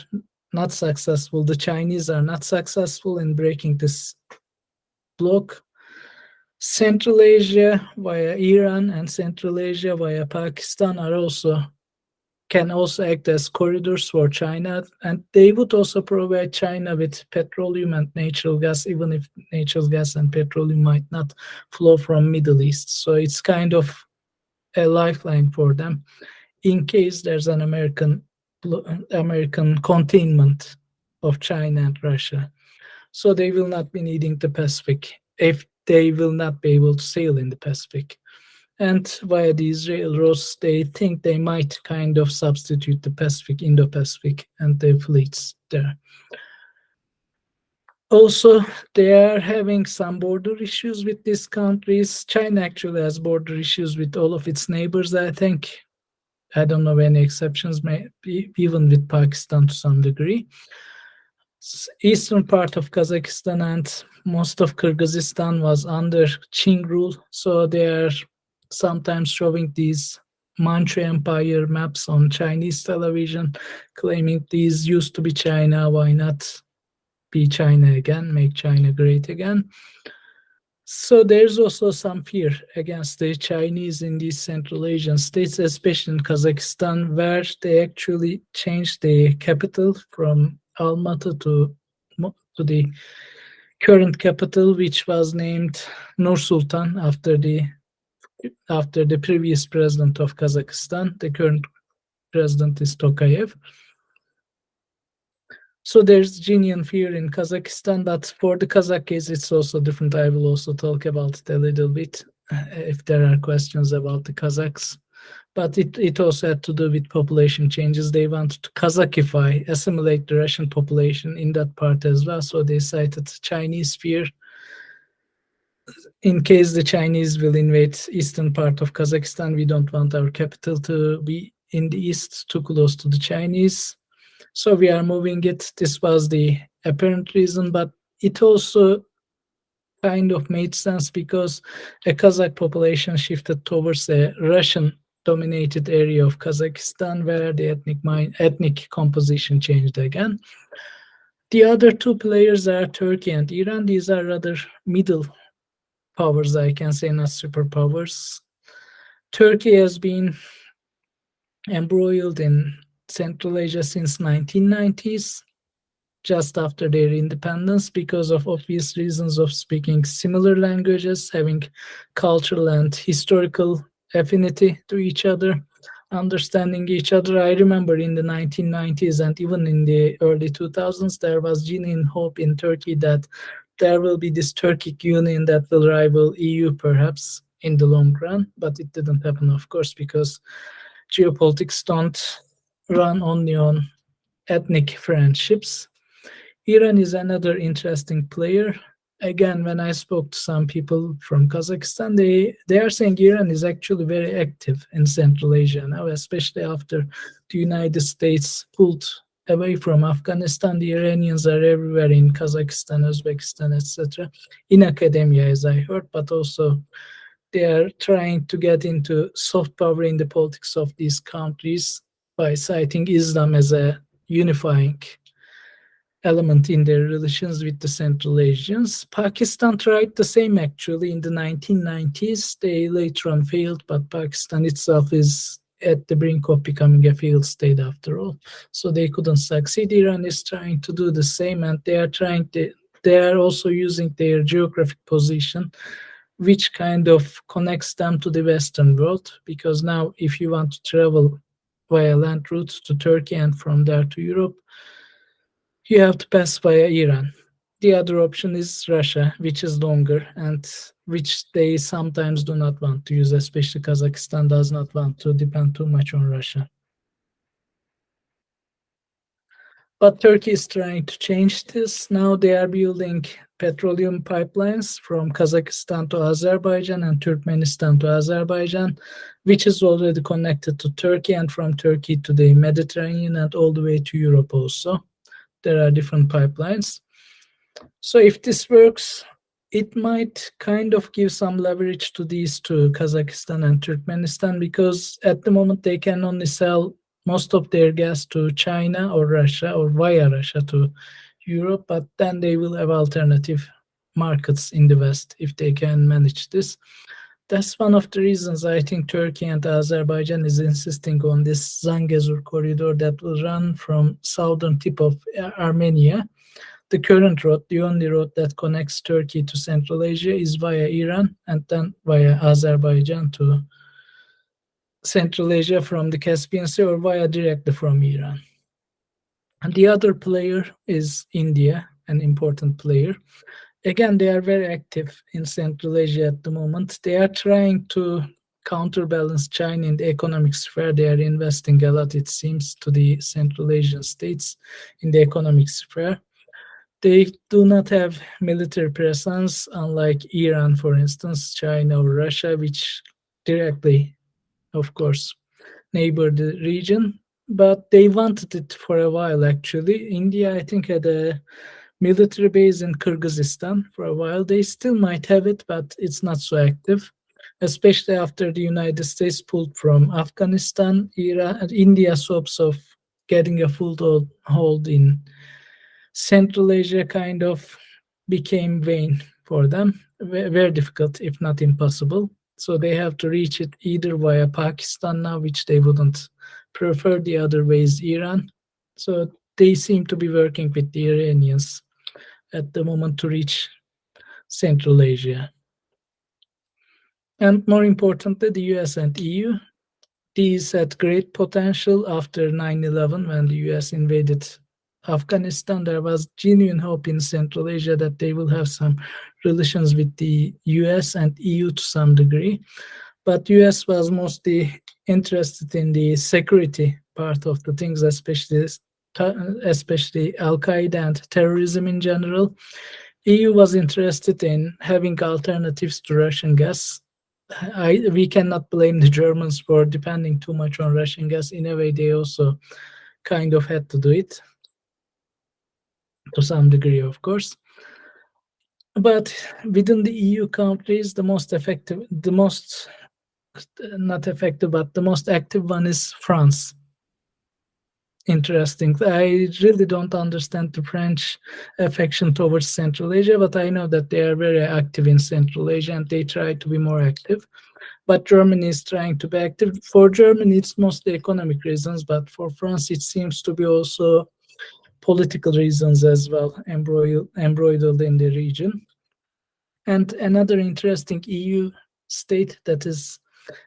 not successful, the Chinese are not successful in breaking this block, Central Asia via Iran and Central Asia via Pakistan can also act as corridors for China, and they would also provide China with petroleum and natural gas, even if natural gas and petroleum might not flow from Middle East. So it's kind of a lifeline for them in case there's an American containment of China and Russia. So they will not be needing the Pacific if they will not be able to sail in the Pacific. And via these railroads, they think they might kind of substitute the Pacific, Indo-Pacific, and the fleets there. Also, they are having some border issues with these countries. China actually has border issues with all of its neighbors, I think. I don't know any exceptions, maybe even with Pakistan to some degree. Eastern part of Kazakhstan and most of Kyrgyzstan was under Qing rule, so they are sometimes showing these Manchu Empire maps on Chinese television, claiming these used to be China, why not be China again, make China great again. So there's also some fear against the Chinese in these Central Asian states, especially in Kazakhstan, where they actually changed the capital from Almaty to the current capital, which was named Nur Sultan after the previous president of Kazakhstan. The current president is Tokayev. So there's genuine fear in Kazakhstan, but for the Kazakh case, it's also different. I will also talk about it a little bit if there are questions about the Kazakhs. But it also had to do with population changes. They wanted to Kazakify, assimilate the Russian population in that part as well. So they cited Chinese fear. In case the Chinese will invade eastern part of Kazakhstan, we don't want our capital to be in the east, too close to the Chinese. So we are moving it. This was the apparent reason, but it also kind of made sense because a Kazakh population shifted towards a Russian-dominated area of Kazakhstan, where the ethnic composition changed again. The other two players are Turkey and Iran. These are rather middle powers, I can say, not superpowers. Turkey has been embroiled in Central Asia since 1990s, just after their independence, because of obvious reasons of speaking similar languages, having cultural and historical affinity to each other, understanding each other. I remember in the 1990s and even in the early 2000s, there was genuine hope in Turkey that there will be this Turkic union that will rival EU perhaps in the long run, but it didn't happen, of course, because geopolitics don't run only on ethnic friendships. Iran is another interesting player. Again, when I spoke to some people from Kazakhstan, they are saying Iran is actually very active in Central Asia now, especially after the United States pulled away from Afghanistan. The Iranians are everywhere in Kazakhstan, Uzbekistan, etc. In academia, as I heard, but also they are trying to get into soft power in the politics of these countries by citing Islam as a unifying element in their relations with the Central Asians. Pakistan tried the same actually in the 1990s. They later on failed, but Pakistan itself is at the brink of becoming a failed state after all. So they couldn't succeed. Iran is trying to do the same, and they are also using their geographic position, which kind of connects them to the Western world. Because now, if you want to travel via land route to Turkey and from there to Europe, you have to pass via Iran. The other option is Russia, which is longer and which they sometimes do not want to use, especially Kazakhstan does not want to depend too much on Russia. But Turkey is trying to change this. Now they are building petroleum pipelines from Kazakhstan to Azerbaijan and Turkmenistan to Azerbaijan, which is already connected to Turkey, and from Turkey to the Mediterranean and all the way to Europe also. There are different pipelines. So if this works, it might kind of give some leverage to these two, Kazakhstan and Turkmenistan, because at the moment they can only sell most of their gas to China or Russia or via Russia to Europe, but then they will have alternative markets in the West if they can manage this. That's one of the reasons I think Turkey and Azerbaijan is insisting on this Zangezur corridor that will run from southern tip of Armenia. The current road, the only road that connects Turkey to Central Asia, is via Iran and then via Azerbaijan to Central Asia from the Caspian Sea, or via directly from Iran. And the other player is India, an important player. Again, they are very active in Central Asia at the moment. They are trying to counterbalance China in the economic sphere. They are investing a lot, it seems, to the Central Asian states in the economic sphere. They do not have military presence, unlike Iran, for instance, China or Russia, which directly, of course, neighbor the region. But they wanted it for a while, actually. India, I think, had a military base in Kyrgyzstan for a while. They still might have it, but it's not so active, especially after the United States pulled from Afghanistan. Iran and India's hopes of getting a hold in Central Asia kind of became vain for them. Very difficult, if not impossible. So they have to reach it either via Pakistan now, which they wouldn't prefer. The other way is Iran. So they seem to be working with the Iranians at the moment to reach Central Asia. And more importantly, the US and EU. These had great potential after 9/11 when the US invaded Afghanistan. There was genuine hope in Central Asia that they will have some relations with the US and EU to some degree. But US was mostly interested in the security part of the things, especially Al-Qaeda and terrorism in general. EU was interested in having alternatives to Russian gas. We cannot blame the Germans for depending too much on Russian gas. In a way, they also kind of had to do it to some degree, of course. But within the EU countries, the most active one is France. Interesting. I really don't understand the French affection towards Central Asia, but I know that they are very active in Central Asia and they try to be more active. But Germany is trying to be active. For Germany, it's mostly economic reasons, but for France, it seems to be also political reasons as well, embroidered in the region. And another interesting EU state that is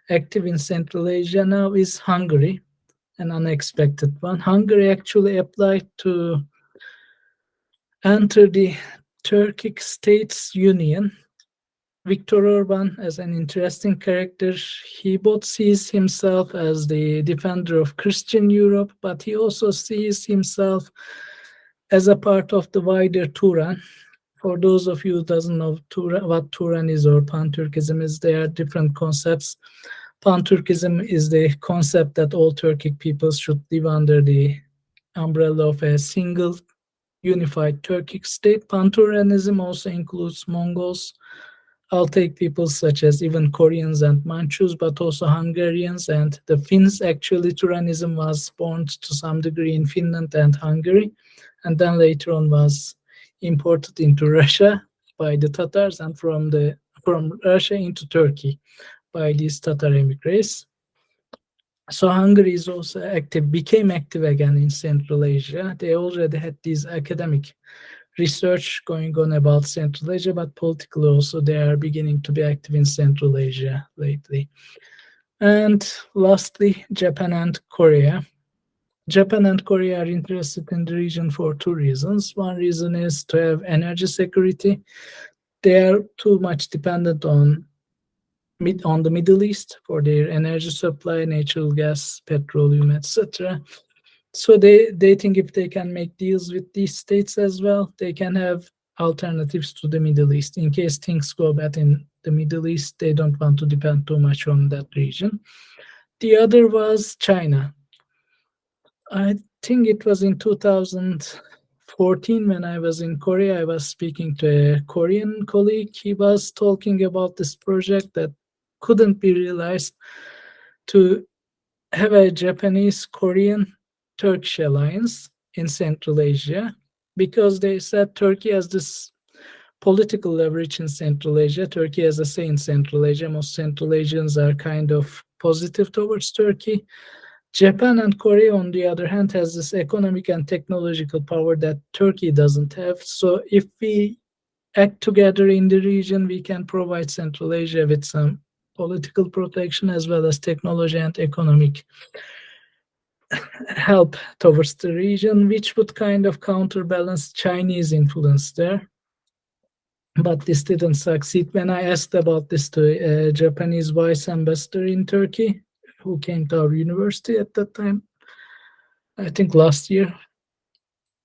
active in Central Asia now is Hungary, an unexpected one. Hungary actually applied to enter the Turkic States Union Viktor Orban as an interesting character. He both sees himself as the defender of Christian Europe, but he also sees himself as a part of the wider Turan. For those of you who doesn't know what Turan is or Pan-Turkism is, they are different concepts. Pan-Turkism is the concept that all Turkic peoples should live under the umbrella of a single unified Turkic state. Pan-Turanism also includes Mongols, Altai peoples such as even Koreans and Manchus, but also Hungarians and the Finns. Actually, Turanism was born to some degree in Finland and Hungary, and then later on was imported into Russia by the Tatars and from Russia into Turkey by these Tatar emigres. So Hungary is also active, became active again in Central Asia. They already had these academic research going on about Central Asia, but politically also they are beginning to be active in Central Asia lately. And lastly, Japan and Korea. Japan and Korea are interested in the region for two reasons. One reason is to have energy security. They are too much dependent on the Middle East for their energy supply, natural gas, petroleum, etc. So they think if they can make deals with these states as well, they can have alternatives to the Middle East. In case things go bad in the Middle East, they don't want to depend too much on that region. The other was China. I think it was in 2014 when I was in Korea. I was speaking to a Korean colleague. He was talking about this project that couldn't be realized to have a Japanese-Korean-Turkish alliance in Central Asia, because they said Turkey has this political leverage in Central Asia. Turkey has a say in Central Asia. Most Central Asians are kind of positive towards Turkey. Japan and Korea, on the other hand, has this economic and technological power that Turkey doesn't have. So if we act together in the region, we can provide Central Asia with some political protection as well as technology and economic help towards the region, which would kind of counterbalance Chinese influence there. But this didn't succeed. When I asked about this to a Japanese vice ambassador in Turkey, who came to our university at that time, I think last year,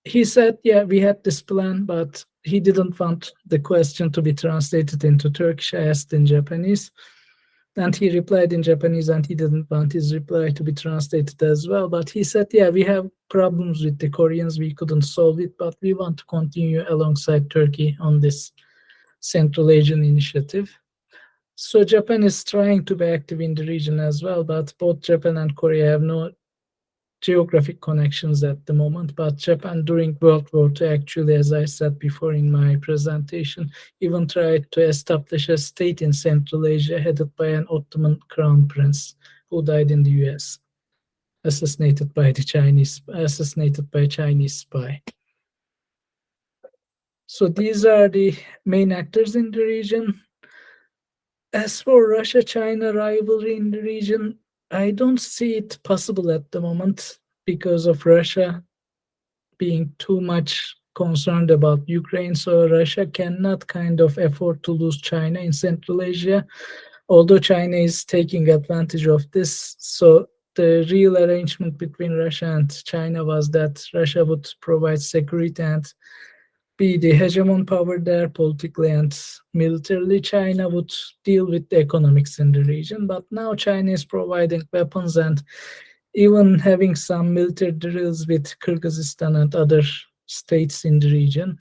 he said, yeah, we had this plan, but he didn't want the question to be translated into Turkish. I asked in Japanese, and he replied in Japanese, and he didn't want his reply to be translated as well. But he said, yeah, we have problems with the Koreans. We couldn't solve it, but we want to continue alongside Turkey on this Central Asian initiative. So Japan is trying to be active in the region as well, but both Japan and Korea have no geographic connections at the moment. But Japan during World War II, actually, as I said before in my presentation, even tried to establish a state in Central Asia headed by an Ottoman crown prince who died in the US, assassinated by a Chinese spy. So these are the main actors in the region. As for Russia-China rivalry in the region, I don't see it possible at the moment because of Russia being too much concerned about Ukraine. So Russia cannot kind of afford to lose China in Central Asia, although China is taking advantage of this. So the real arrangement between Russia and China was that Russia would provide security and be the hegemon power there politically and militarily. China would deal with the economics in the region. But now China is providing weapons and even having some military drills with Kyrgyzstan and other states in the region.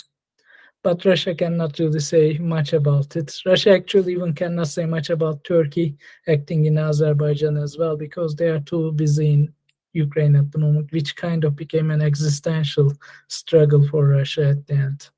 But Russia cannot really say much about it. Russia actually even cannot say much about Turkey acting in Azerbaijan as well, because they are too busy in Ukraine at the moment, which kind of became an existential struggle for Russia at the end.